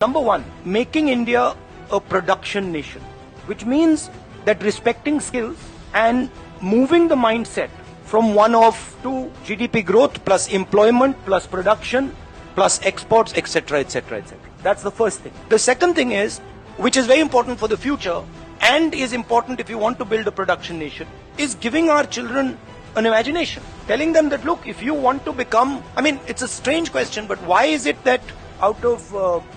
Number one, making India a production nation, which means that respecting skills and moving the mindset from one of to GDP growth plus employment plus production plus exports, etc., etc., etc. That's the first thing. The second thing is, which is very important for the future and is important if you want to build a production nation, is giving our children an imagination. Telling them that, look, if you want to become, I mean, it's a strange question, but why is it that out of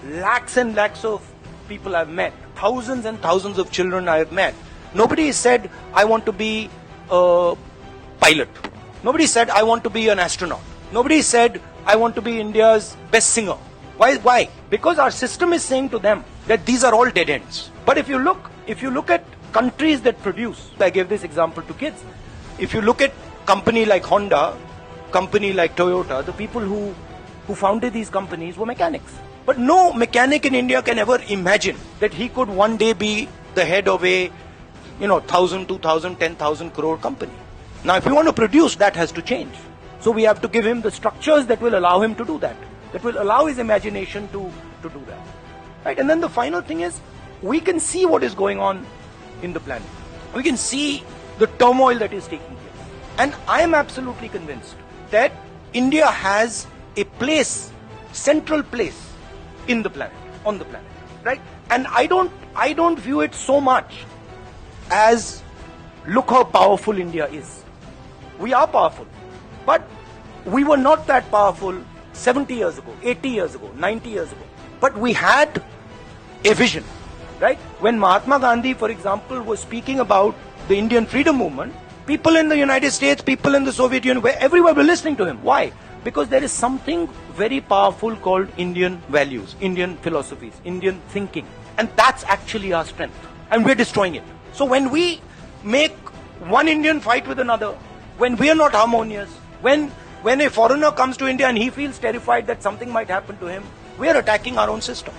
lakhs and lakhs of people I've met, thousands and thousands of children I have met, nobody said, I want to be a pilot. Nobody said, I want to be an astronaut. Nobody said, I want to be India's best singer. Why? Because our system is saying to them that these are all dead ends. But if you look at countries that produce, I gave this example to kids. If you look at company like Honda, company like Toyota, the people who founded these companies were mechanics. But no mechanic in India can ever imagine that he could one day be the head of a 1,000, 2,000, 10,000 crore company. Now if you want to produce, that has to change. So we have to give him the structures that will allow him to do that, that will allow his imagination to do that. Right? And then the final thing is, we can see what is going on in the planet. We can see the turmoil that is taking place. And I am absolutely convinced that India has a place, central place in the planet, on the planet, right? And I don't view it so much as, look how powerful India is. We are powerful, but we were not that powerful 70 years ago, 80 years ago, 90 years ago. But we had a vision, right? When Mahatma Gandhi, for example, was speaking about the Indian freedom movement, people in the United States, people in the Soviet Union, everywhere were listening to him. Why? Because there is something very powerful called Indian values, Indian philosophies, Indian thinking. And that's actually our strength. And we're destroying it. So when we make one Indian fight with another, when we are not harmonious, when a foreigner comes to India and he feels terrified that something might happen to him, we are attacking our own system.